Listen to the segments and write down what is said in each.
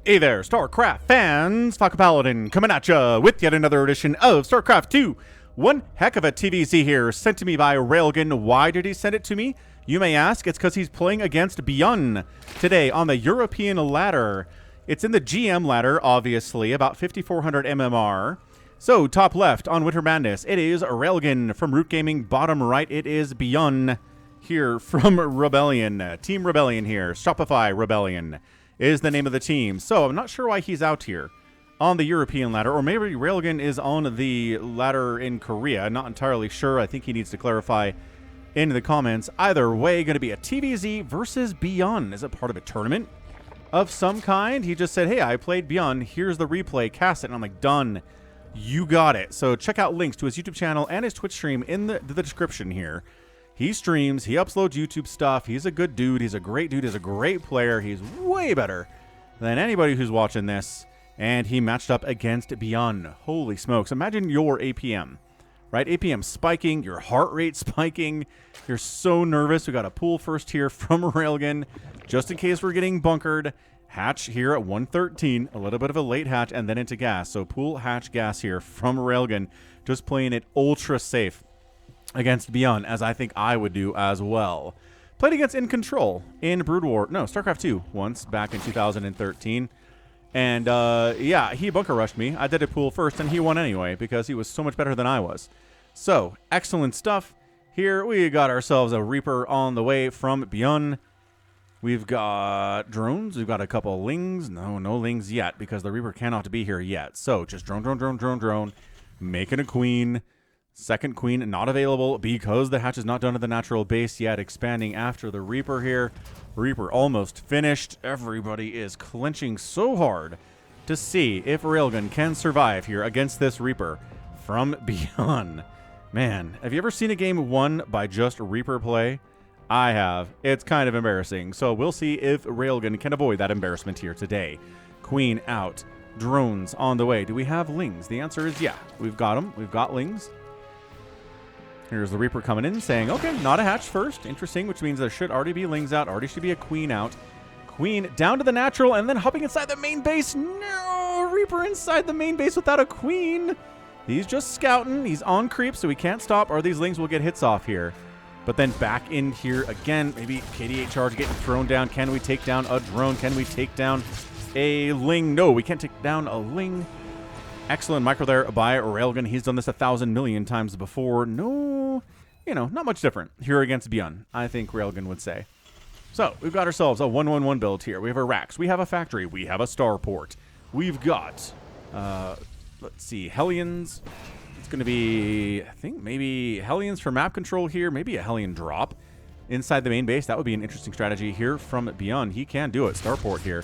Hey there, StarCraft fans! Falcon Paladin coming at ya with yet another edition of StarCraft 2. One heck of a TVZ here, sent to me by Railgan. Why did he send it to me? You may ask. It's because he's playing against BYUN today on the European ladder. It's in the GM ladder, obviously, about 5,400 MMR. So, top left on Winter Madness, it is Railgan from Root Gaming. Bottom right, it is BYUN here from Rebellion. Team Rebellion here. Shopify Rebellion is the name of the team. So I'm not sure why he's out here on the European ladder, or maybe Railgan is on the ladder in Korea. Not entirely sure. I think he needs to clarify in the comments. Either way, going to be a TVZ versus BYUN. Is it part of a tournament of some kind? He just said, hey, I played BYUN. Here's the replay. Cast it. And I'm like, done. You got it. So check out links to his YouTube channel and his Twitch stream in the description here. He streams, he uploads YouTube stuff, he's a good dude, he's a great dude, he's a great player, he's way better than anybody who's watching this, and he matched up against BYUN. Holy smokes, imagine your APM, right? APM spiking, your heart rate spiking, you're so nervous. We got a pool first here from Railgan, just in case we're getting bunkered. Hatch here at 113, a little bit of a late hatch, and then into gas. So pool, hatch, gas here from Railgan, just playing it ultra safe against BYUN, as I think I would do as well. Played against In Control in StarCraft 2 once back in 2013. And yeah, he bunker rushed me. I did a pool first, and he won anyway because he was so much better than I was. So, excellent stuff. Here we got ourselves a Reaper on the way from BYUN. We've got drones. We've got a couple lings. No lings yet because the Reaper cannot be here yet. So, just drone. Making a queen. Second queen not available because the hatch is not done at the natural base yet. Expanding after the Reaper here. Reaper almost finished. Everybody is clenching so hard to see if Railgan can survive here against this Reaper from BYUN. Man, have you ever seen a game won by just Reaper play? I have. It's kind of embarrassing. So we'll see if Railgan can avoid that embarrassment here today. Queen out. Drones on the way. Do we have lings? The answer is yeah. We've got them. We've got lings. Here's the Reaper coming in saying, okay, not a hatch first. Interesting, which means there should already be lings out. Already should be a queen out. Queen down to the natural and then hopping inside the main base. No! Reaper inside the main base without a queen. He's just scouting. He's on creep, so he can't stop, or these lings will get hits off here. But then back in here again. Maybe KD8 charge getting thrown down. Can we take down a drone? Can we take down a ling? No, we can't take down a ling. Excellent micro there by Railgan. He's done this 1,000 million times before. No, not much different here against BYUN, I think Railgan would say. So, we've got ourselves a 1-1-1 build here. We have a Rax. We have a factory. We have a starport. We've got, let's see, Hellions. It's going to be, I think, maybe Hellions for map control here. Maybe a Hellion drop inside the main base. That would be an interesting strategy here from BYUN. He can do it. Starport here.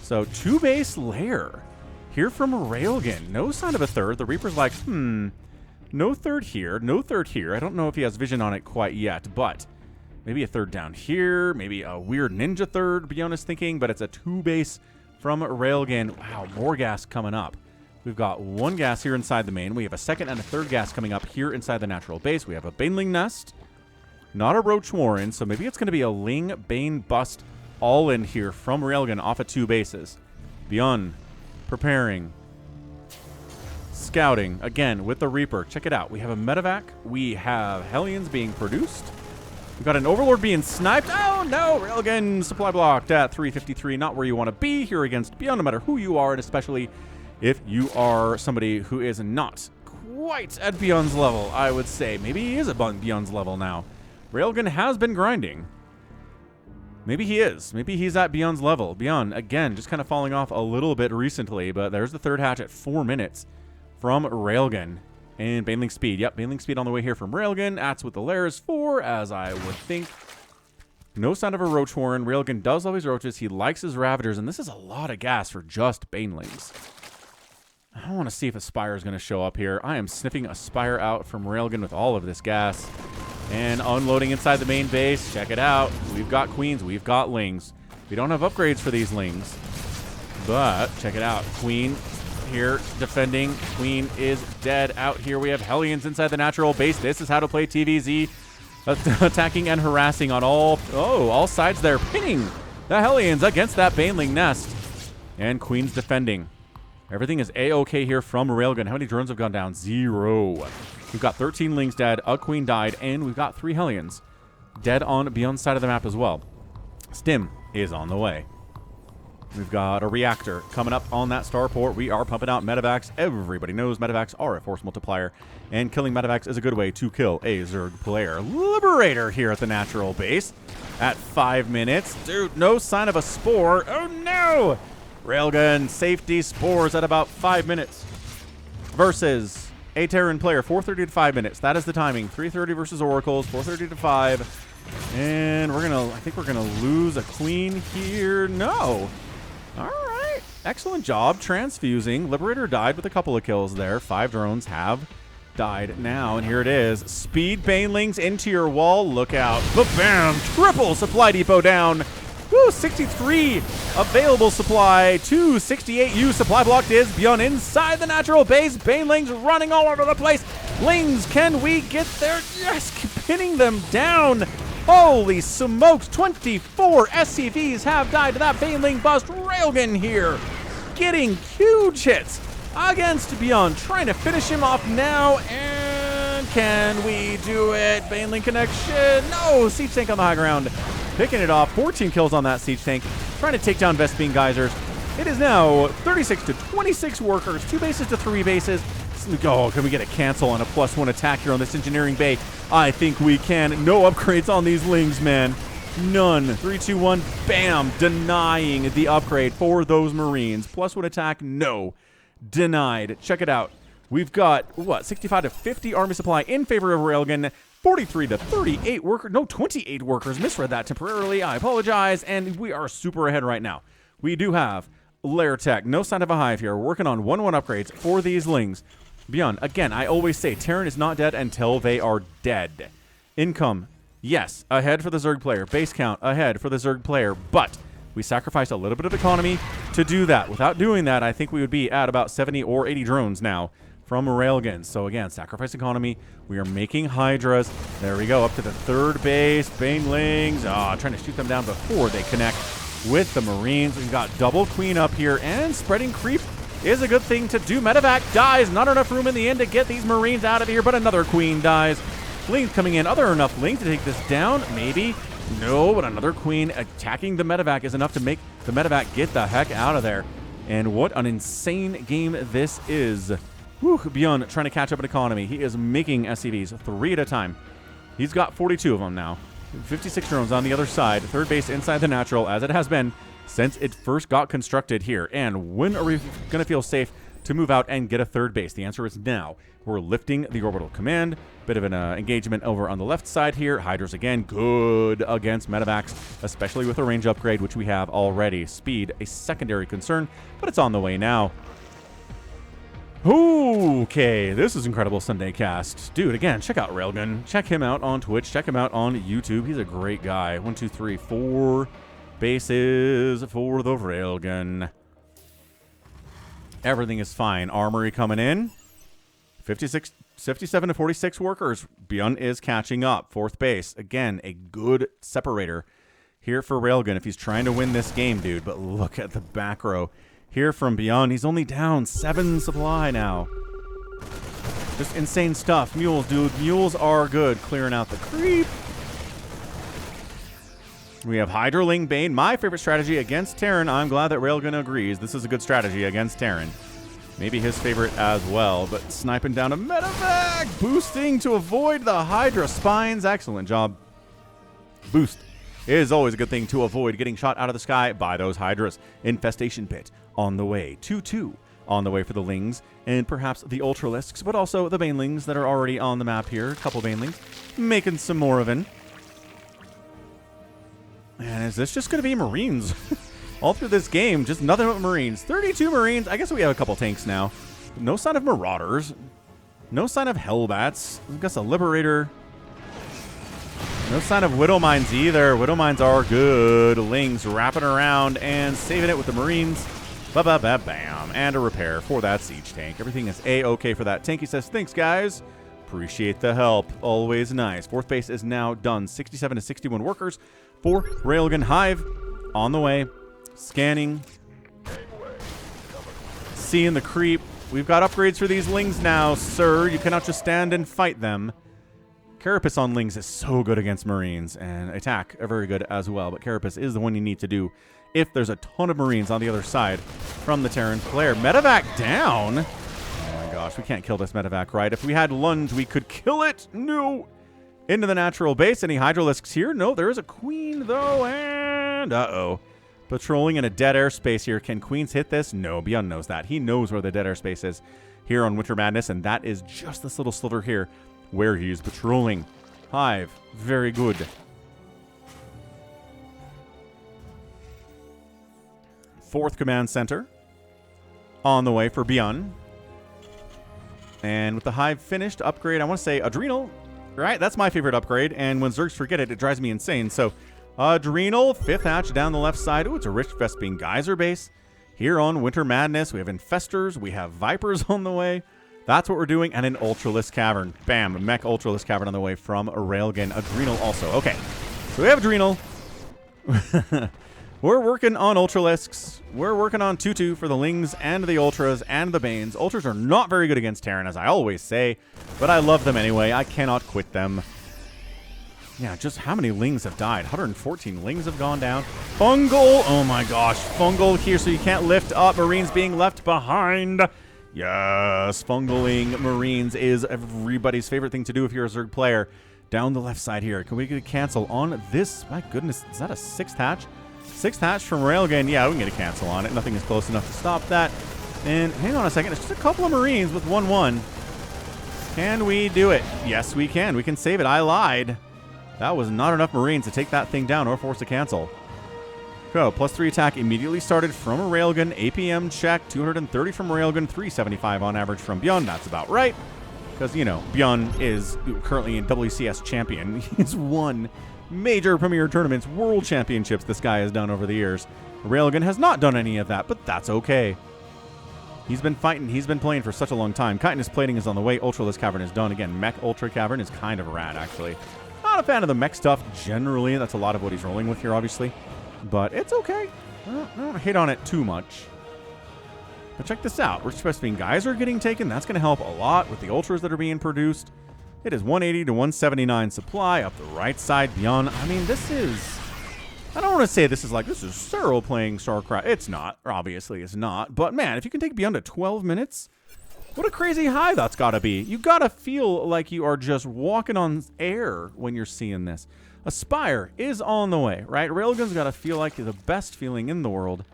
So, 2-base lair here from Railgan. No sign of a third. The Reaper's like, no third here. No third here. I don't know if he has vision on it quite yet, but maybe a third down here. Maybe a weird ninja third, BYUN is thinking, but it's a 2-base from Railgan. Wow, more gas coming up. We've got one gas here inside the main. We have a second and a third gas coming up here inside the natural base. We have a Baneling nest. Not a Roach Warren, so maybe it's going to be a Ling Bane bust all in here from Railgan off of 2 bases. BYUN preparing, scouting again with the Reaper. Check it out. We have a medevac. We have Hellions being produced. We've got an Overlord being sniped. Oh no! Railgan supply blocked at 353. Not where you want to be here against BYUN, no matter who you are, and especially if you are somebody who is not quite at BYUN's level, I would say. Maybe he is at BYUN's level now. Railgan has been grinding. Maybe he is. Maybe he's at BYUN's level. BYUN, again, just kind of falling off a little bit recently, but there's the third hatch at 4 minutes from Railgan. And Baneling speed. Yep, Baneling speed on the way here from Railgan. That's what the lair is for, as I would think. No sign of a Roach Warren. Railgan does love his roaches. He likes his Ravagers, and this is a lot of gas for just Banelings. I want to see if a Spire is going to show up here. I am sniffing a Spire out from Railgan with all of this gas. And unloading inside the main base. Check it out. We've got queens. We've got lings. We don't have upgrades for these lings. But check it out. Queen here defending. Queen is dead. Out here we have Hellions inside the natural base. This is how to play TVZ. Attacking and harassing on all sides there. Pinning the Hellions against that Baneling nest. And Queen's defending. Everything is A-okay here from Railgun. How many drones have gone down? 0. We've got 13 Lings dead, a Queen died, and we've got 3 Hellions dead on BYUN's side of the map as well. Stim is on the way. We've got a reactor coming up on that starport. We are pumping out medevacs. Everybody knows medevacs are a force multiplier, and killing medevacs is a good way to kill a Zerg player. Liberator here at the natural base at 5 minutes. Dude, no sign of a spore. Oh no! Railgun safety spores at about 5 minutes. Versus a Terran player, 4:30 to 5 minutes. That is the timing. 3:30 versus Oracles, 4:30 to 5. And I think we're gonna lose a Queen here. No. All right. Excellent job transfusing. Liberator died with a couple of kills there. 5 drones have died now. And here it is. Speed Banelings into your wall. Look out. Bam! Triple supply depot down. Woo, 63 available supply. 268U supply blocked is BYUN inside the natural base. Banelings running all over the place. Lings, can we get there? Yes, pinning them down. Holy smokes, 24 SCVs have died to that Baneling bust. Railgun here, getting huge hits against BYUN, trying to finish him off now, and can we do it? Baneling connection, no, siege tank on the high ground, picking it off, 14 kills on that siege tank, trying to take down Vespene geysers. It is now 36 to 26 workers, 2 bases to 3 bases. Oh, can we get a cancel on a +1 attack here on this engineering bay? I think we can. No upgrades on these Lings, man. None. 3, 2, 1. Bam. Denying the upgrade for those Marines. +1 attack, no. Denied. Check it out. We've got, what, 65 to 50 army supply in favor of Railgun. 43 to 38 workers. No, 28 workers. Misread that temporarily. I apologize. And we are super ahead right now. We do have Lair Tech. No sign of a hive here. We're working on 1-1 upgrades for these Lings. BYUN, again, I always say Terran is not dead until they are dead. Income, yes, ahead for the Zerg player. Base count, ahead for the Zerg player. But we sacrificed a little bit of economy to do that. Without doing that, I think we would be at about 70 or 80 drones now from Railgun. So again, sacrifice economy. We are making Hydras. There we go, up to the 3rd base. Banelings, trying to shoot them down before they connect with the Marines. We've got double Queen up here, and spreading creep is a good thing to do. Medevac dies. Not enough room in the end to get these Marines out of here, but another Queen dies. Lings coming in. Are there enough Lings to take this down? Maybe. No, but another Queen attacking the Medevac is enough to make the Medevac get the heck out of there. And what an insane game this is. Whew, BYUN trying to catch up in economy. He is making SCVs 3 at a time. He's got 42 of them now. 56 drones on the other side. 3rd base inside the natural, as it has been since it first got constructed here. And when are we going to feel safe to move out and get a 3rd base? The answer is now. We're lifting the orbital command. Bit of an engagement over on the left side here. Hydras again, good against medevacs, especially with a range upgrade, which we have already. Speed, a secondary concern, but it's on the way now. Okay, this is incredible Sunday cast. Dude, again, check out Railgun. Check him out on Twitch. Check him out on YouTube. He's a great guy. 1, 2, 3, 4 bases for the Railgun. Everything is fine. Armory coming in. 57 to 46 workers. BYUN is catching up. 4th base. Again, a good separator here for Railgun if he's trying to win this game, dude. But look at the back row here from BYUN. He's only down 7 supply now. Just insane stuff. Mules, dude. Mules are good. Clearing out the creep. We have Hydraling Bane, my favorite strategy against Terran. I'm glad that Railgun agrees. This is a good strategy against Terran. Maybe his favorite as well, but sniping down a medevac, boosting to avoid the Hydra spines. Excellent job. Boost is always a good thing to avoid getting shot out of the sky by those Hydras. Infestation Pit on the way. 2-2 on the way for the Lings, and perhaps the Ultralisks, but also the Banelings that are already on the map here. A couple Banelings making some more of it. And is this just going to be Marines? All through this game, just nothing but Marines. 32 Marines. I guess we have a couple tanks now. No sign of Marauders. No sign of Hellbats. I guess a Liberator. No sign of Widow Mines either. Widow Mines are good. Lings wrapping around and saving it with the Marines. Ba-ba-ba-bam. And a repair for that siege tank. Everything is A-okay for that tank. He says, thanks, guys. Appreciate the help. Always nice. 4th base is now done. 67 to 61 workers for Railgun. Hive on the way. Scanning. seeing the creep. We've got upgrades for these Lings now, sir. You cannot just stand and fight them. Carapace on Lings is so good against Marines, and attack are very good as well. But Carapace is the one you need to do if there's a ton of Marines on the other side from the Terran player. Medevac down. Oh my gosh, we can't kill this Medevac, right? If we had Lunge, we could kill it. No. Into the natural base. Any Hydralisks here? No, there is a Queen, though, and uh-oh. Patrolling in a dead airspace here. Can Queens hit this? No, BYUN knows that. He knows where the dead airspace is here on Winter Madness, and that is just this little sliver here where he's patrolling. Hive, very good. Fourth command center on the way for BYUN. And with the Hive finished, upgrade, I want to say Adrenal, right? That's my favorite upgrade, and when Zergs forget it, it drives me insane. So Adrenal, 5th hatch down the left side. Oh, it's a Rich Vespine Geyser base. Here on Winter Madness, we have Infestors, we have Vipers on the way. That's what we're doing, and an Ultralisk Cavern. Bam, Mech Ultralisk Cavern on the way from Railgan. Adrenal also. Okay, so we have Adrenal. We're working on Ultralisks. We're working on 2-2 for the Lings and the Ultras and the Banes. Ultras are not very good against Terran, as I always say, but I love them anyway. I cannot quit them. Yeah, just how many Lings have died? 114 Lings have gone down. Fungal! Oh my gosh. Fungal here, so you can't lift up. Marines being left behind. Yes, fungaling Marines is everybody's favorite thing to do if you're a Zerg player. Down the left side here. Can we get a cancel on this? My goodness, is that a 6th hatch? 6th hatch from Railgan. Yeah, we can get a cancel on it. Nothing is close enough to stop that. And hang on a second. It's just a couple of Marines with 1-1. Can we do it? Yes, we can. We can save it. I lied. That was not enough Marines to take that thing down or force a cancel. Go. +3 attack immediately started from a Railgun. APM check. 230 from Railgun. 375 on average from BYUN. That's about right. Because, you know, BYUN is currently a WCS champion. He's won major premier tournaments, world championships this guy has done over the years. Railgun has not done any of that, but that's okay. He's been fighting. He's been playing for such a long time. Chitinous plating is on the way. Ultralisk Cavern is done. Again, Mech Ultra Cavern is kind of rad, actually. Not a fan of the mech stuff generally. That's a lot of what he's rolling with here, obviously. But it's okay. I don't hate on it too much. But check this out. Rich Vespine Geyser getting taken. That's going to help a lot with the Ultras that are being produced. It is 180 to 179 supply up the right side. BYUN. I mean, this is... I don't want to say this is Cyril playing StarCraft. It's not. Obviously, it's not. But, man, if you can take BYUN to 12 minutes... What a crazy high that's got to be. You got to feel like you are just walking on air when you're seeing this. Aspire is on the way, right? Railgun's got to feel like the best feeling in the world.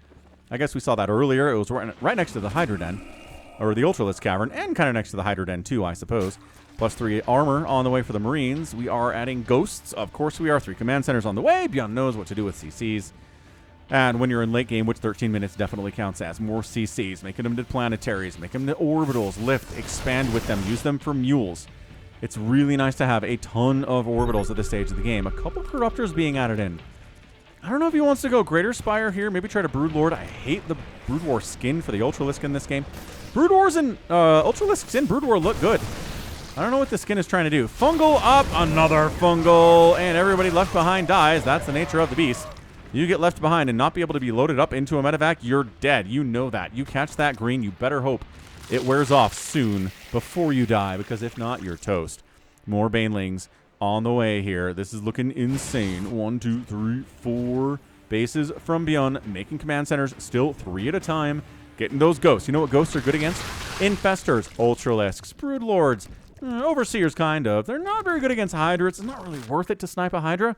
I guess we saw that earlier. It was right next to the Hydra Den, or the Ultralisk Cavern, and kind of next to the Hydra Den too, I suppose. +3 armor on the way for the Marines. We are adding Ghosts. Of course we are. 3 command centers on the way. BYUN knows what to do with CCs. And when you're in late game, which 13 minutes definitely counts as, more CCs, making them to planetaries, make them to orbitals, lift, expand with them, use them for mules. It's really nice to have a ton of orbitals at this stage of the game. A couple Corruptors being added in. I don't know if he wants to go Greater Spire here, maybe try to Broodlord. I hate the Brood War skin for the Ultralisk in this game. Brood Wars and Ultralisks in Brood War look good. I don't know what the skin is trying to do. Fungal up, another Fungal, and everybody left behind dies. That's the nature of the beast. You get left behind and not be able to be loaded up into a medevac, you're dead. You know that. You catch that green, you better hope it wears off soon before you die, because if not, you're toast. More Banelings on the way here. This is looking insane. 1, 2, 3, 4 bases from BYUN, making command centers still 3 at a time, getting those ghosts. You know what ghosts are good against? Infestors, Ultralisks, Broodlords, Overseers, kind of. They're not very good against Hydra. It's not really worth it to snipe a Hydra,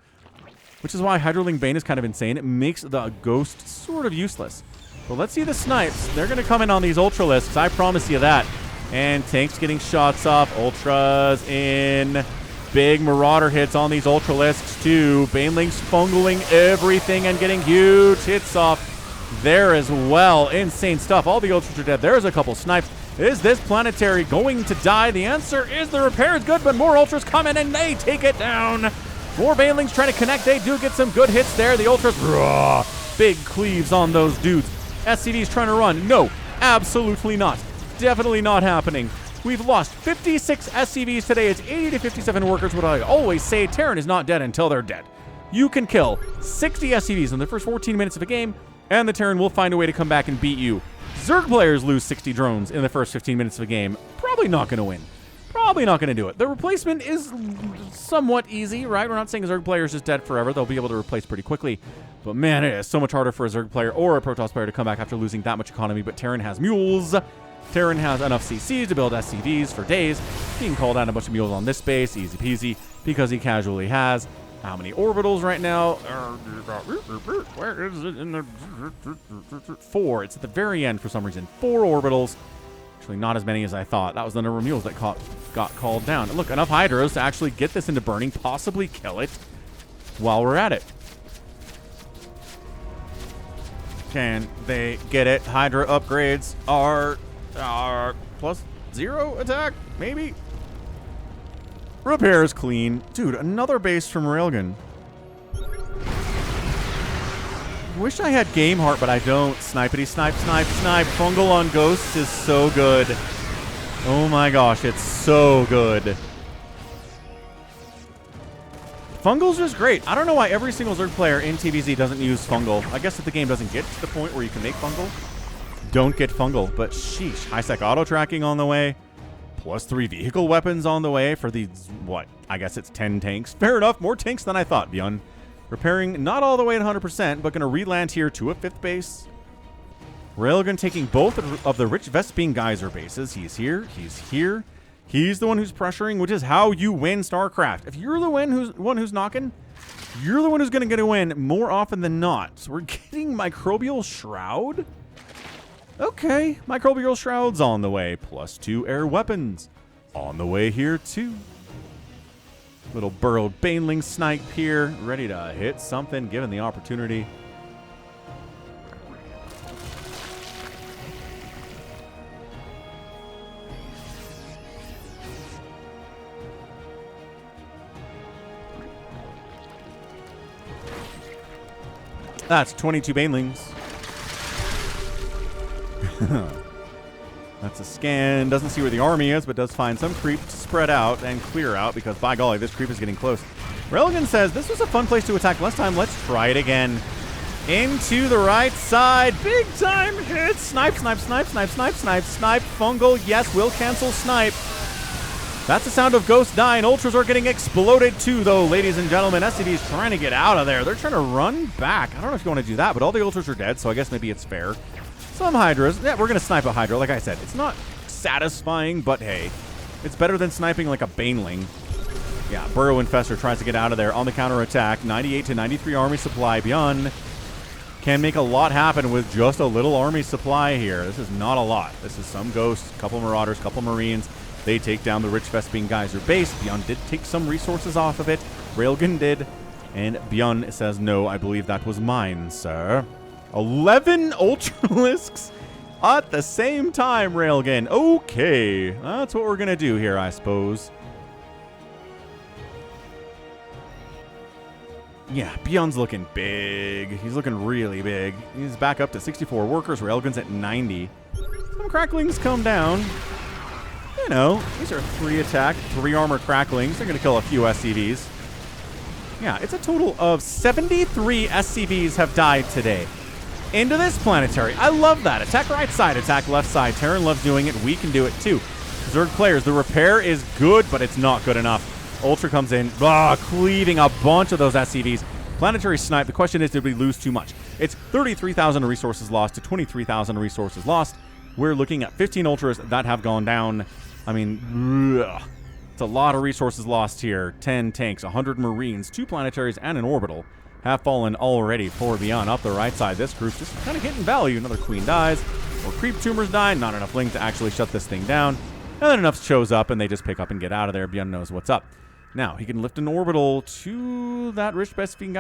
which is why Hydraling Bane is kind of insane. It makes the Ghost sort of useless. But let's see the snipes. They're going to come in on these Ultralisks. I promise you that. And tanks getting shots off. Ultras in. Big Marauder hits on these Ultralisks too. Banelings fungaling everything and getting huge hits off there as well. Insane stuff. All the Ultras are dead. There's a couple snipes. Is this planetary going to die? The answer is the repair is good, but more Ultras come in and they take it down. More Banelings trying to connect. They do get some good hits there. The Ultras, raw, big cleaves on those dudes. SCV's trying to run. No, absolutely not. Definitely not happening. We've lost 56 SCVs today. It's 80 to 57 workers. What I always say, Terran is not dead until they're dead. You can kill 60 SCVs in the first 14 minutes of a game, and the Terran will find a way to come back and beat you. Zerg players lose 60 drones in the first 15 minutes of a game. Probably not going to win. Probably not going to do it. The replacement is somewhat easy, right? We're not saying a Zerg player is just dead forever. They'll be able to replace pretty quickly. But man, it is so much harder for a Zerg player or a Protoss player to come back after losing that much economy. But Terran has mules. Terran has enough CCs to build SCVs for days. He can call down a bunch of mules on this base, easy peasy, because he casually has. How many orbitals right now? Where is it in the 4? It's at the very end for some reason. 4 orbitals. Actually, not as many as I thought. That was the number of mules that got called down. And look, enough Hydras to actually get this into burning, possibly kill it while we're at it. Can they get it? Hydra upgrades are +0 attack, maybe? Repairs clean. Dude, another base from Railgan. Wish I had Game Heart, but I don't. Snipety snipe, snipe, snipe. Fungal on Ghosts is so good. Oh my gosh, it's so good. Fungal's just great. I don't know why every single Zerg player in TVZ doesn't use Fungal. I guess if the game doesn't get to the point where you can make Fungal, don't get Fungal. But sheesh, high-sec auto-tracking on the way. +3 vehicle weapons on the way for these, what? I guess it's 10 tanks. Fair enough, more tanks than I thought, BYUN. Repairing not all the way at 100%, but going to re-land here to a 5th base. Railgun taking both of the Rich Vespine Geyser bases. He's here. He's here. He's the one who's pressuring, which is how you win StarCraft. If you're the one who's knocking, you're the one who's going to get a win more often than not. So we're getting Microbial Shroud. Okay, Microbial Shroud's on the way. +2 air weapons on the way here too. Little burrowed Baneling snipe here, ready to hit something given the opportunity. That's 22 Banelings. That's a scan. Doesn't see where the army is, but does find some creep to spread out and clear out because, by golly, this creep is getting close. Railgun says, this was a fun place to attack last time. Let's try it again. Into the right side. Big time hit. Snipe, snipe, snipe, snipe, snipe, snipe, snipe. Fungal, yes, will cancel snipe. That's the sound of Ghost die, and Ultras are getting exploded too, though, ladies and gentlemen. SCV's trying to get out of there. They're trying to run back. I don't know if you want to do that, but all the Ultras are dead, so I guess maybe it's fair. Some Hydras. Yeah, we're going to snipe a Hydra. Like I said, it's not satisfying, but hey, it's better than sniping like a Baneling. Yeah, Burrow Infestor tries to get out of there on the counterattack. 98 to 93 army supply. BYUN can make a lot happen with just a little army supply here. This is not a lot. This is some Ghosts, couple Marauders, couple Marines. They take down the Rich Vespine Geyser base. BYUN did take some resources off of it. Railgun did. And BYUN says, no, I believe that was mine, sir. 11 Ultralisks at the same time, Railgun. Okay, that's what we're going to do here, I suppose. Yeah, BYUN's looking big. He's looking really big. He's back up to 64 workers. Railgun's at 90. Some Cracklings come down. You know, these are 3 attack, 3 armor Cracklings. They're going to kill a few SCVs. Yeah, it's a total of 73 SCVs have died today. Into this planetary. I love that. Attack right side, attack left side. Terran loves doing it. We can do it too. Zerg players, the repair is good, but it's not good enough. Ultra comes in, cleaving a bunch of those SCVs. Planetary snipe. The question is, did we lose too much? It's 33,000 resources lost to 23,000 resources lost. We're looking at 15 Ultras that have gone down. I mean, it's a lot of resources lost here. 10 tanks, 100 Marines, 2 planetaries, and an orbital have fallen already for BYUN. Up the right side, this group's just kind of getting value. Another Queen dies, or Creep Tumors die. Not enough Link to actually shut this thing down. And then enough shows up, and they just pick up and get out of there. BYUN knows what's up. Now, he can lift an orbital to that Rich Vespine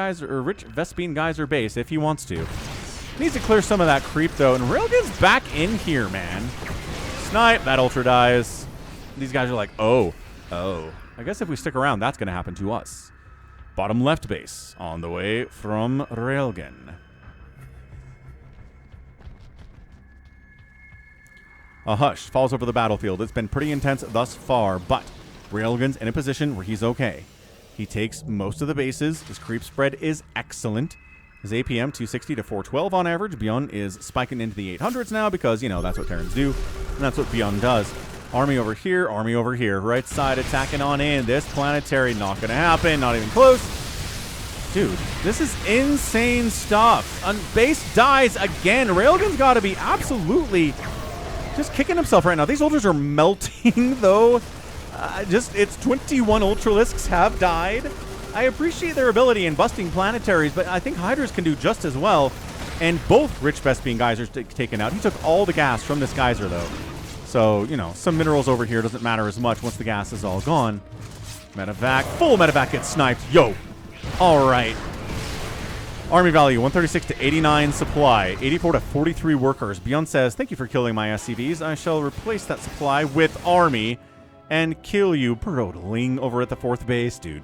Geyser base if he wants to. Needs to clear some of that creep, though, and Railgun's back in here, man. Snipe, that Ultra dies. These guys are like, oh. I guess if we stick around, that's going to happen to us. Bottom left base on the way from Railgun. A hush falls over the battlefield. It's been pretty intense thus far, but Railgun's in a position where he's okay. He takes most of the bases. His creep spread is excellent. His APM 260 to 412 on average. BYUN is spiking into the 800s now because, you know, that's what Terrans do. And that's what BYUN does. Army over here, army over here. Right side attacking on in. This planetary, not going to happen. Not even close. Dude, this is insane stuff. Base dies again. Railgan's got to be absolutely just kicking himself right now. These ultras are melting, though. It's 21 Ultralisks have died. I appreciate their ability in busting planetaries, but I think Hydras can do just as well. And both Rich Vespian geysers taken out. He took all the gas from this geyser, though. So, you know, some minerals over here doesn't matter as much once the gas is all gone. Medevac. Full medevac gets sniped. Yo. All right. Army value, 136 to 89 supply. 84 to 43 workers. BYUN says, thank you for killing my SCVs. I shall replace that supply with army and kill you. Broodling over at the 4th base. Dude.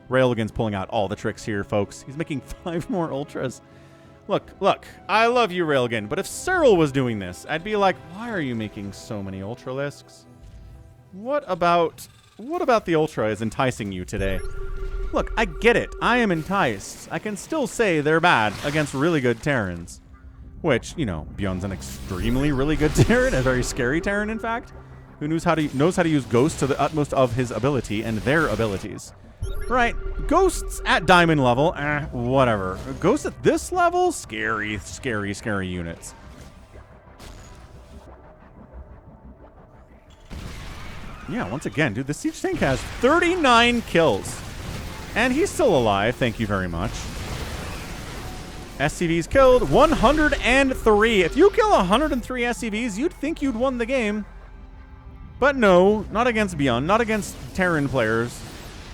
Railgan's pulling out all the tricks here, folks. He's making 5 more ultras. Look, I love you, Railgan, but if Cyril was doing this, I'd be like, why are you making so many Ultralisks? What about the Ultra is enticing you today? Look, I get it. I am enticed. I can still say they're bad against really good Terrans. Which, you know, BYUN's an extremely really good Terran, a very scary Terran, in fact, who knows how to use Ghosts to the utmost of his ability and their abilities. Right, Ghosts at Diamond level, whatever. Ghosts at this level, scary, scary, scary units. Yeah, once again, dude, the Siege Tank has 39 kills. And he's still alive, thank you very much. SCVs killed, 103. If you kill 103 SCVs, you'd think you'd won the game. But no, not against BYUN, not against Terran players.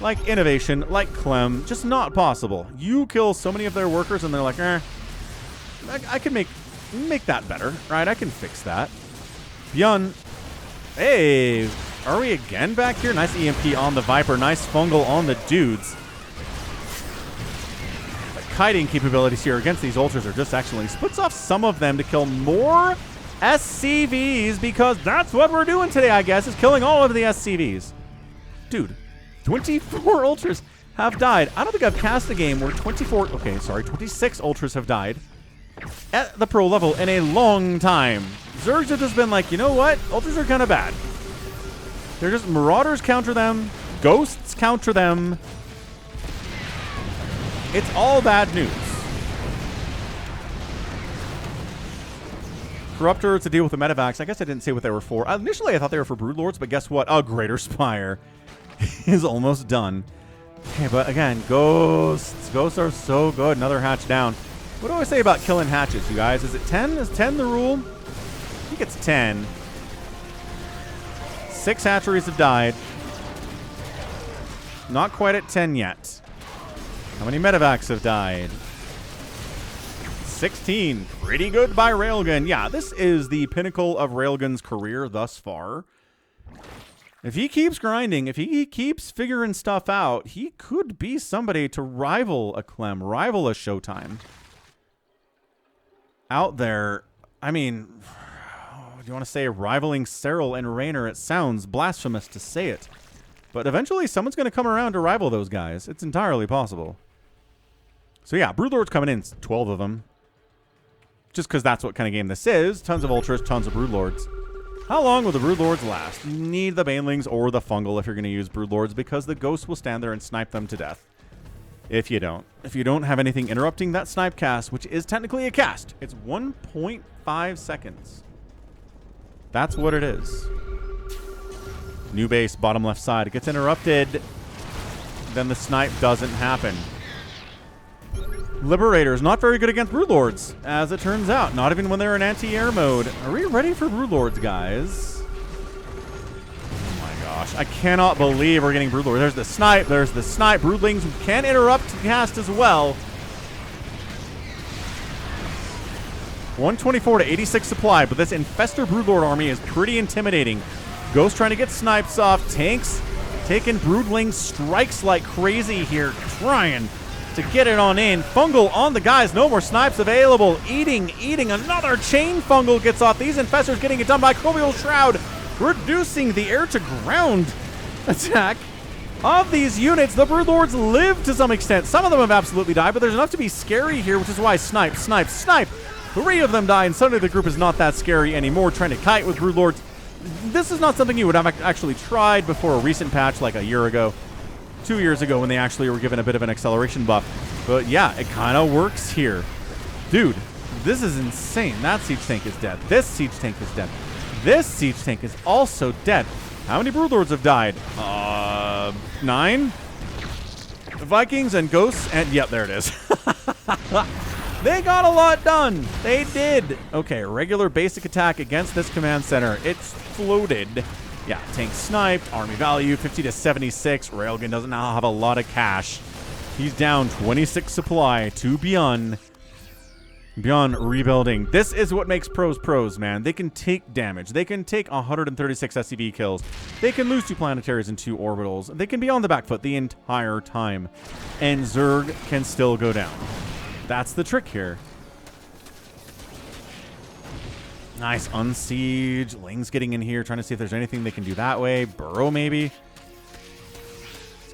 Like Innovation, like Clem, just not possible. You kill so many of their workers and they're like, I can make that better, right? I can fix that. BYUN, hey, are we again back here? Nice EMP on the Viper, nice fungal on the dudes. The kiting capabilities here against these ultras are just excellent. He splits off some of them to kill more SCVs because that's what we're doing today, I guess, is killing all of the SCVs. Dude. 24 ultras have died. I don't think I've cast a game where 26 ultras have died at the pro level in a long time. Zergs have just been like, you know what? Ultras are kind of bad. They're just Marauders counter them. Ghosts counter them. It's all bad news. Corruptor to deal with the medevacs. I guess I didn't say what they were for. Initially, I thought they were for Broodlords, but guess what? A Greater Spire is almost done. Okay, but again, Ghosts. Ghosts are so good. Another hatch down. What do I say about killing hatches, you guys? Is it 10? Is 10 the rule? I think it's 10. 6 hatcheries have died. Not quite at 10 yet. How many medevacs have died? 16. Pretty good by Railgan. Yeah, this is the pinnacle of Railgan's career thus far. If he keeps grinding, if he keeps figuring stuff out, he could be somebody to rival a Clem, rival a Showtime. Out there, I mean, do you want to say rivaling Cyril and Raynor? It sounds blasphemous to say it. But eventually someone's going to come around to rival those guys. It's entirely possible. So yeah, Broodlords coming in, 12 of them. Just because that's what kind of game this is. Tons of Ultras, tons of Broodlords. How long will the Broodlords last? You need the Banelings or the Fungal if you're going to use Broodlords because the Ghosts will stand there and snipe them to death. If you don't. If you don't have anything interrupting that snipe cast, which is technically a cast, it's 1.5 seconds. That's what it is. New base, bottom left side. It gets interrupted. Then the snipe doesn't happen. Liberators, not very good against Broodlords, as it turns out. Not even when they're in anti-air mode. Are we ready for Broodlords, guys? Oh my gosh. I cannot believe we're getting Broodlords. There's the snipe. There's the snipe. Broodlings can interrupt the cast as well. 124 to 86 supply, but this Infestor Broodlord army is pretty intimidating. Ghost trying to get snipes off. Tanks taking Broodling strikes like crazy here, trying to get it on in. Fungal on the guys. No more snipes available. Eating. Another chain Fungal gets off. These Infestors getting it done by Covial Shroud, reducing the air-to-ground attack. of these units, the Broodlords live to some extent. Some of them have absolutely died, but there's enough to be scary here, which is why snipe, snipe, snipe. 3 of them die, and suddenly the group is not that scary anymore. Trying to kite with Broodlords. This is not something you would have actually tried before a recent patch like a year ago, 2 years ago, when they actually were given a bit of an acceleration buff. But yeah, it kind of works here. Dude, this is insane. That siege tank is dead. This siege tank is dead. This siege tank is also dead. How many Broodlords have died? 9? Vikings and ghosts, and yep, there it is. They got a lot done. They did. Okay, regular basic attack against this command center. It's floated. Yeah, tank sniped. Army value 50 to 76. Railgan doesn't now have a lot of cash. He's down 26 supply to BYUN. BYUN rebuilding. This is what makes pros, man. They can take damage. They can take 136 SCV kills. They can lose 2 planetaries and 2 orbitals. They can be on the back foot the entire time. And Zerg can still go down. That's the trick here. Nice unsiege. Ling's getting in here, trying to see if there's anything they can do that way. Burrow, maybe.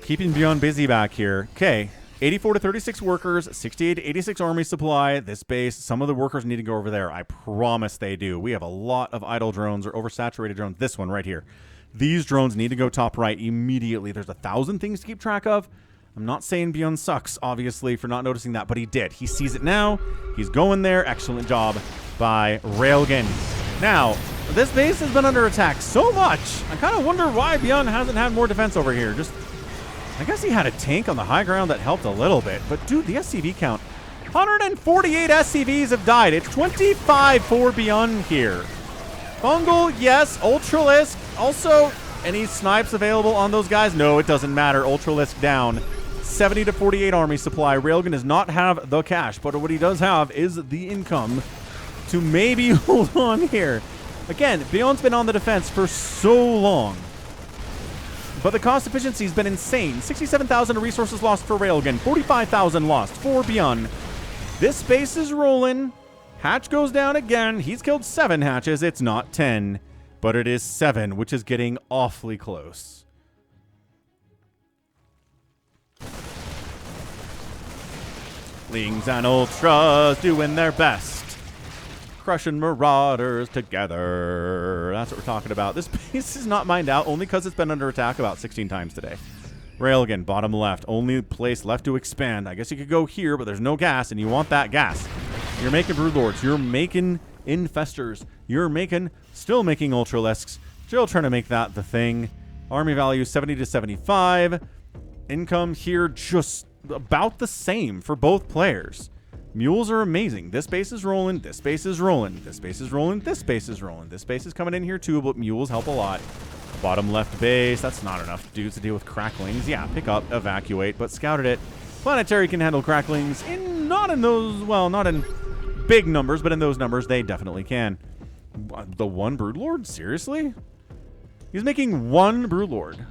Keeping BYUN busy back here. Okay. 84 to 36 workers, 68 to 86 army supply. This base, some of the workers need to go over there. I promise they do. We have a lot of idle drones or oversaturated drones. This one right here. These drones need to go top right immediately. There's 1,000 things to keep track of. I'm not saying BYUN sucks, obviously, for not noticing that, but he did. He sees it now. He's going there. Excellent job by Railgan. Now, this base has been under attack so much. I kind of wonder why BYUN hasn't had more defense over here. I guess he had a tank on the high ground that helped a little bit. But, dude, the SCV count. 148 SCVs have died. It's 25 for BYUN here. Fungal, yes. Ultralisk. Also, any snipes available on those guys? No, it doesn't matter. Ultralisk down. 70 to 48 army supply. Railgan does not have the cash, but what he does have is the income to maybe hold on here. Again, BYUN's been on the defense for so long. But the cost efficiency has been insane. 67,000 resources lost for Railgan. 45,000 lost for BYUN. This base is rolling. Hatch goes down again. He's killed 7 hatches. It's not 10. But it is 7, which is getting awfully close. Lings and Ultras doing their best. Crushing Marauders together. That's what we're talking about. This base is not mined out only because it's been under attack about 16 times today. Railgan, bottom left. Only place left to expand. I guess you could go here, but there's no gas, and you want that gas. You're making Broodlords. You're making Infestors. You're still making Ultralisks. Still trying to make that the thing. Army value 70 to 75. Income here just about the same for both players. Mules are amazing. This base is rolling. This base is rolling. This base is rolling. This base is rolling. This base is coming in here too, but mules help a lot. Bottom left base. That's not enough dudes to deal with cracklings. Yeah, pick up, evacuate, but scouted it. Planetary can handle cracklings. Not in big numbers, but in those numbers, they definitely can. The one Broodlord? Seriously? He's making 1 Broodlord.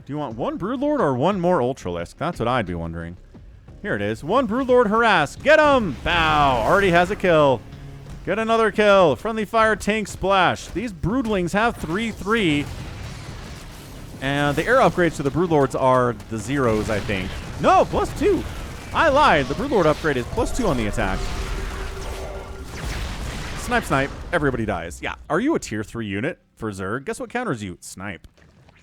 Do you want 1 Broodlord or 1 more Ultralisk? That's what I'd be wondering. Here it is. 1 Broodlord harass. Get him! Bow! Already has a kill. Get another kill. Friendly fire tank splash. These Broodlings have 3/3. And the air upgrades to the Broodlords are the zeros, I think. No, +2. I lied. The Broodlord upgrade is +2 on the attack. Snipe, snipe. Everybody dies. Yeah. Are you a tier 3 unit for Zerg? Guess what counters you? Snipe.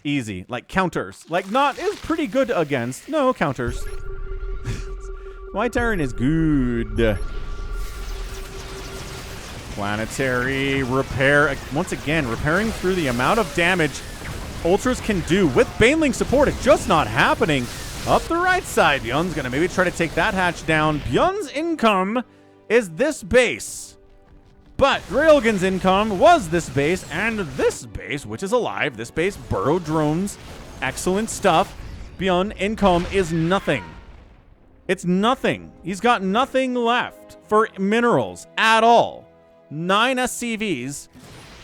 Easy. Like counters. Like not is pretty good against. No, counters. My turn is good. Planetary repair. Once again, repairing through the amount of damage Ultras can do. With Baneling support, it's just not happening. Up the right side, BYUN's going to maybe try to take that hatch down. BYUN's income is this base. But Railgan's income was this base and this base, which is alive. This base, burrow drones, excellent stuff. BYUN income is nothing. It's nothing. He's got nothing left for minerals at all. 9 SCVs.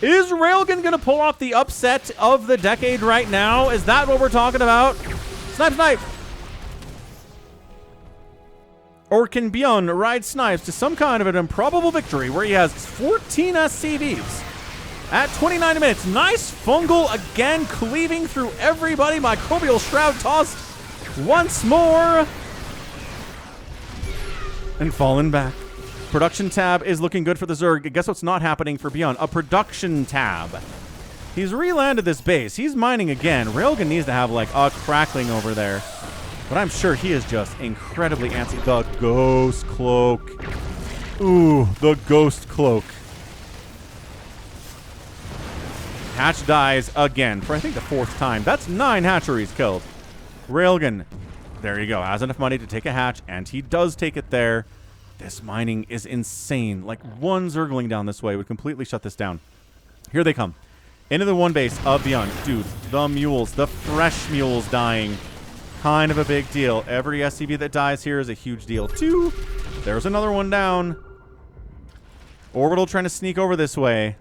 Is Railgan going to pull off the upset of the decade right now? Is that what we're talking about? Snipe, snipe. Or can BYUN ride snipes to some kind of an improbable victory where he has 14 SCVs at 29 minutes. Nice fungal again, cleaving through everybody. Microbial Shroud tossed once more. And fallen back. Production tab is looking good for the Zerg. Guess what's not happening for BYUN? A production tab. He's re-landed this base. He's mining again. Railgan needs to have like a crackling over there. But I'm sure he is just incredibly antsy. The Ghost Cloak. Ooh, the Ghost Cloak. Hatch dies again for I think the 4th time. That's 9 hatcheries killed. Railgan, there you go, has enough money to take a hatch, and he does take it there. This mining is insane. Like one Zergling down this way would completely shut this down. Here they come. Into the one base of BYUN. Dude, the mules, the fresh mules dying. Kind of a big deal. Every SCV that dies here is a huge deal too. There's another one down. Orbital trying to sneak over this way.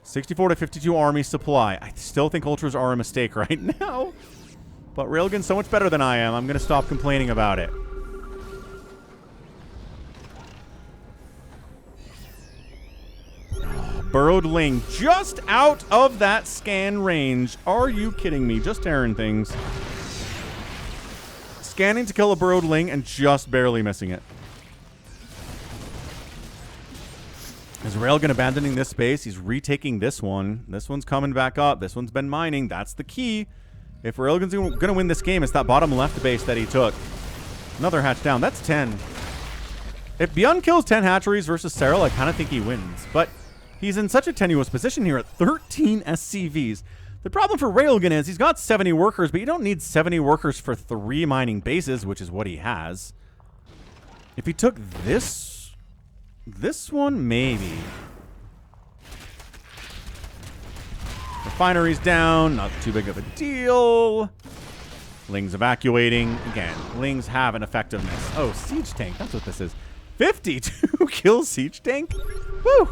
64 to 52 army supply. I still think ultras are a mistake right now. But Railgun's so much better than I am. I'm going to stop complaining about it. Burrowed Ling just out of that scan range. Are you kidding me? Just tearing things. Scanning to kill a Burrowed Ling and just barely missing it. Is Railgun abandoning this space? He's retaking this one. This one's coming back up. This one's been mining. That's the key. If Railgun's going to win this game, it's that bottom left base that he took. Another hatch down. That's 10. If BYUN kills 10 hatcheries versus Serral, I kind of think he wins. But he's in such a tenuous position here at 13 SCVs. The problem for Railgun is he's got 70 workers, but you don't need 70 workers for 3 mining bases, which is what he has. If he took this one, maybe. Refinery's down. Not too big of a deal. Ling's evacuating. Again, Lings have an effectiveness. Oh, Siege Tank. That's what this is. 52 kills Siege Tank. Woo!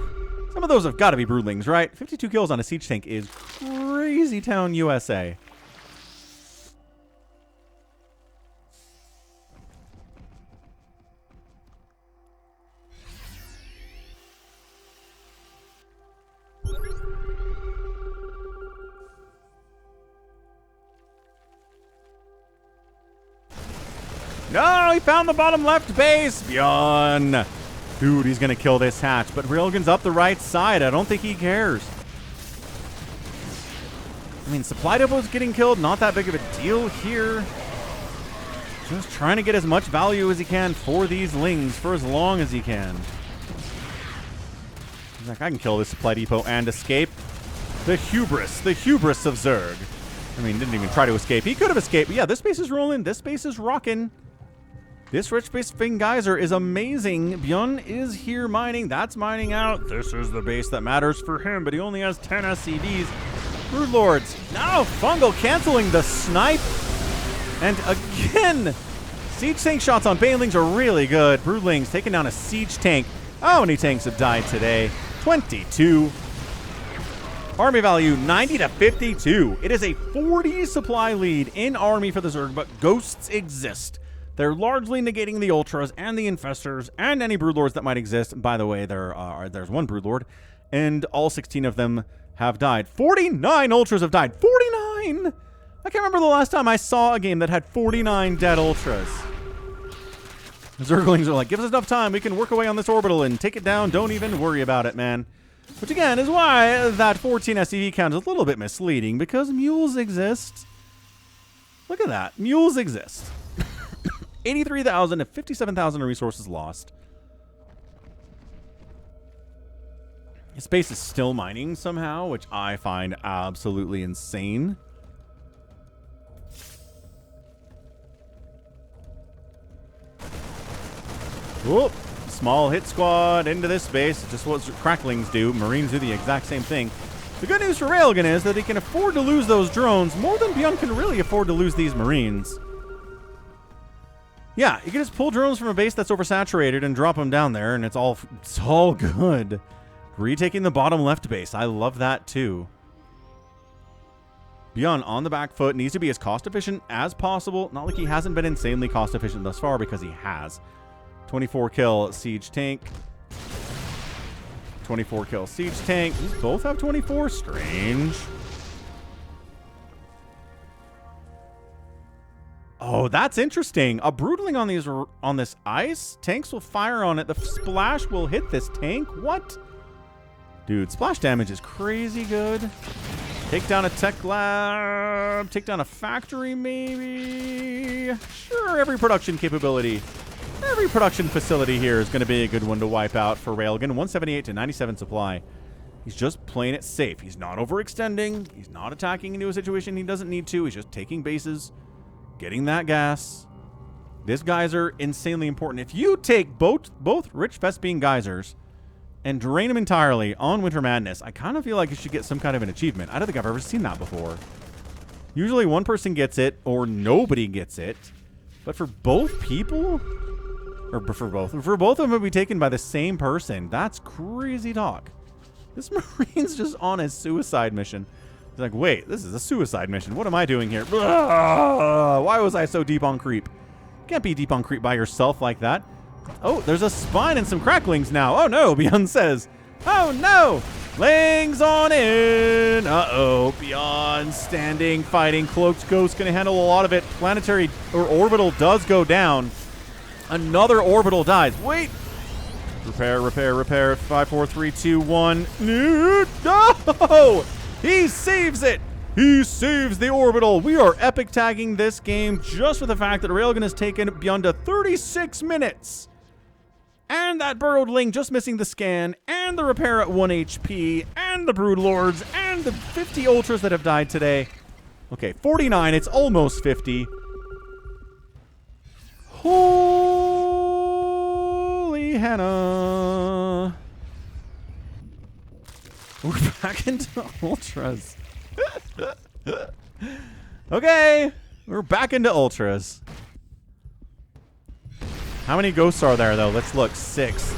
Some of those have got to be Broodlings, right? 52 kills on a Siege Tank is crazy town, USA. No, he found the bottom left base. BYUN. Dude, he's going to kill this hatch. But Railgun's up the right side. I don't think he cares. I mean, Supply Depot's getting killed. Not that big of a deal here. Just trying to get as much value as he can for these Lings for as long as he can. He's like, I can kill this Supply Depot and escape. The hubris of Zerg. I mean, didn't even try to escape. He could have escaped. But yeah, this base is rolling. This base is rocking. This rich base Fing Geyser is amazing. BYUN is here mining. That's mining out. This is the base that matters for him, but he only has 10 SCVs. Broodlords. Now Fungal canceling the snipe. And again, Siege Tank shots on Banelings are really good. Broodlings taking down a Siege Tank. How many tanks have died today? 22. Army value, 90 to 52. It is a 40 supply lead in Army for the Zerg, but ghosts exist. They're largely negating the Ultras and the Infestors and any Broodlords that might exist. By the way, there's one Broodlord, and all 16 of them have died. 49 Ultras have died. 49! I can't remember the last time I saw a game that had 49 dead Ultras. The Zerglings are like, give us enough time. We can work away on this orbital and take it down. Don't even worry about it, man. Which, again, is why that 14 SCV count is a little bit misleading, because mules exist. Look at that. Mules exist. 83,000 to 57,000 resources lost. His base is still mining somehow, which I find absolutely insane. Whoop. Small hit squad into this base. Just what cracklings do. Marines do the exact same thing. The good news for Railgun is that he can afford to lose those drones more than BYUN can really afford to lose these Marines. Yeah, you can just pull drones from a base that's oversaturated and drop them down there, and it's all good. Retaking the bottom left base. I love that too. BYUN on the back foot, needs to be as cost efficient as possible. Not like he hasn't been insanely cost efficient thus far, because he has. 24 kill Siege Tank. 24 kill siege tank. These both have 24. Strange. Oh, that's interesting. A brutaling on this ice. Tanks will fire on it. The splash will hit this tank. What? Dude, splash damage is crazy good. Take down a tech lab. Take down a factory, maybe. Sure, every production capability. Every production facility here is going to be a good one to wipe out for Railgan. 178 to 97 supply. He's just playing it safe. He's not overextending. He's not attacking into a situation he doesn't need to. He's just taking bases, getting that gas. This geyser, insanely important. If you take both Rich Vespine geysers and drain them entirely on Winter Madness, I kind of feel like you should get some kind of an achievement. I don't think I've ever seen that before. Usually one person gets it or nobody gets it. But for both people, or for both of them to be taken by the same person, that's crazy talk. This Marine's just on a suicide mission. He's like, wait, this is a suicide mission. What am I doing here? Why was I so deep on creep? You can't be deep on creep by yourself like that. Oh, there's a spine and some cracklings now. Oh no, BYUN says. Oh no! Lings on in. Uh-oh, BYUN standing, fighting. Cloaked Ghost gonna handle a lot of it. Planetary or orbital does go down. Another orbital dies. Wait! Repair, repair, repair. 5, 4, 3, 2, 1. No! He saves it! He saves the orbital. We are epic tagging this game just for the fact that Railgan has taken BYUN to 36 minutes. And that burrowed ling just missing the scan, and the repair at 1 HP, and the brood lords, and the 50 ultras that have died today. Okay, 49. It's almost 50. Holy Hannah. We're back into ultras. Okay, we're back into ultras. How many ghosts are there, though? Let's look. 6. I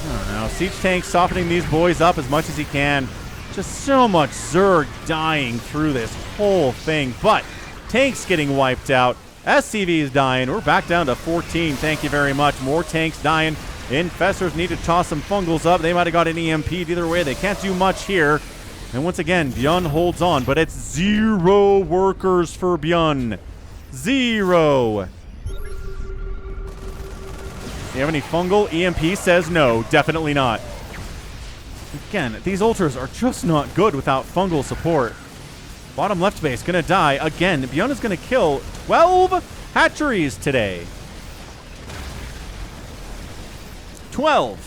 don't know. Siege Tank softening these boys up as much as he can. Just so much Zerg dying through this whole thing. But tanks getting wiped out. SCV is dying. We're back down to 14. Thank you very much. More tanks dying. Infestors need to toss some fungals up. They might have got an EMP'd. Either way, they can't do much here. And once again, BYUN holds on. But it's 0 workers for BYUN. 0. Do you have any fungal? EMP says no. Definitely not. Again, these ultras are just not good without fungal support. Bottom left base gonna die again. BYUN is gonna kill 12 hatcheries today. 12.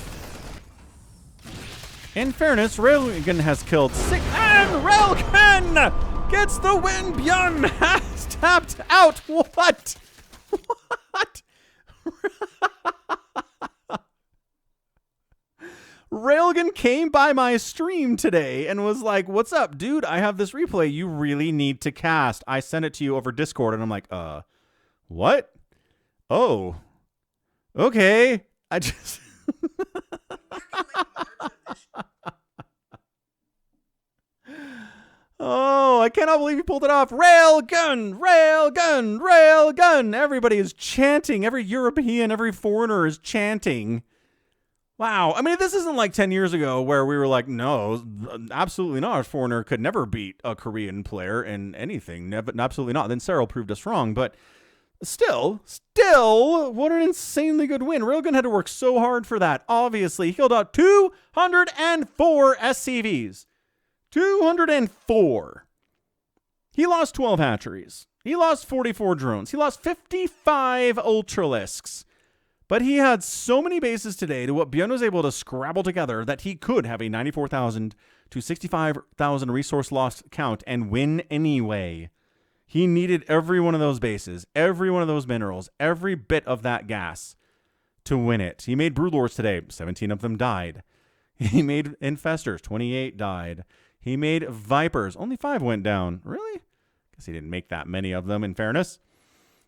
In fairness, Railgan has killed 6. And Railgan gets the win. BYUN has tapped out. What? What? Railgan came by my stream today and was like, what's up, dude? I have this replay you really need to cast. I sent it to you over Discord, and I'm like, what? Oh, okay. I just... Oh, I cannot believe you pulled it off. Railgun, Railgun, Railgun. Everybody is chanting. Every European, every foreigner is chanting. Wow. I mean, this isn't like 10 years ago where we were like, no, absolutely not. A foreigner could never beat a Korean player in anything. Never, absolutely not. Then Cyril proved us wrong. But still, what an insanely good win. Railgun had to work so hard for that. Obviously, he killed out 204 SCVs. 204. He lost 12 hatcheries. He lost 44 drones. He lost 55 ultralisks. But he had so many bases today to what BYUN was able to scrabble together that he could have a 94,000 to 65,000 resource loss count and win anyway. He needed every one of those bases, every one of those minerals, every bit of that gas to win it. He made broodlords today. 17 of them died. He made infestors. 28 died. He made vipers. Only 5 went down. Really? Guess he didn't make that many of them, in fairness.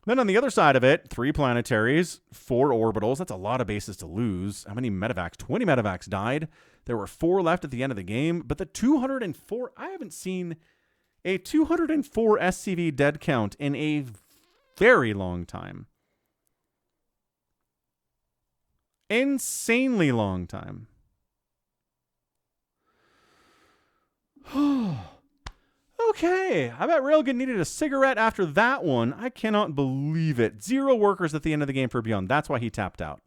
Then on the other side of it, 3 planetaries, 4 orbitals. That's a lot of bases to lose. How many medevacs? 20 medevacs died. There were 4 left at the end of the game. But the 204, I haven't seen a 204 SCV dead count in a very long time. Insanely long time. Okay, I bet Railgun needed a cigarette after that one. I cannot believe it. 0 workers at the end of the game for BYUN. That's why he tapped out.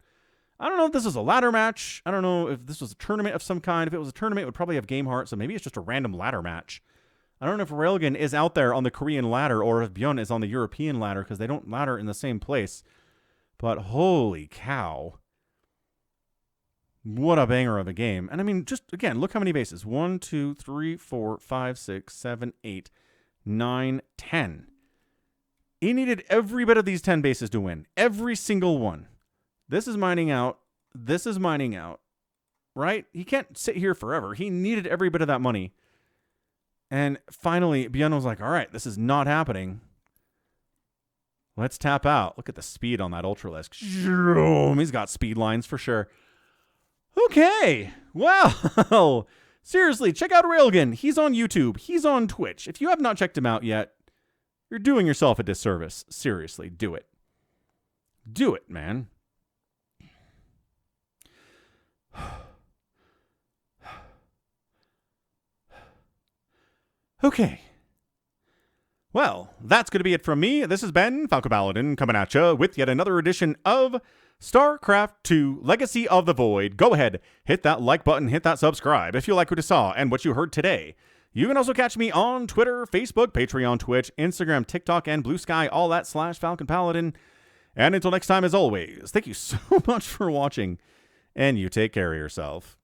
I don't know if this was a ladder match. I don't know if this was a tournament of some kind. If it was a tournament, it would probably have game heart, so maybe it's just a random ladder match. I don't know if Railgun is out there on the Korean ladder or if BYUN is on the European ladder because they don't ladder in the same place. But holy cow. What a banger of a game. And I mean, just again, look how many bases. 1, 2, 3, 4, 5, 6, 7, 8, 9, 10. He needed every bit of these 10 bases to win. Every single one. This is mining out. This is mining out. Right? He can't sit here forever. He needed every bit of that money. And finally, BYUN was like, all right, this is not happening. Let's tap out. Look at the speed on that Ultralisk. He's got speed lines for sure. Okay. Well, seriously, check out Railgan. He's on YouTube. He's on Twitch. If you have not checked him out yet, you're doing yourself a disservice. Seriously, do it. Do it, man. Okay. Well, that's going to be it from me. This has been Falcon Paladin coming at you with yet another edition of StarCraft 2 Legacy of the Void. Go ahead, hit that like button, hit that subscribe if you like what you saw and what you heard today. You can also catch me on Twitter, Facebook, Patreon, Twitch, Instagram, TikTok, and Blue Sky, all that /Falcon Paladin. And until next time, as always, thank you so much for watching, and you take care of yourself.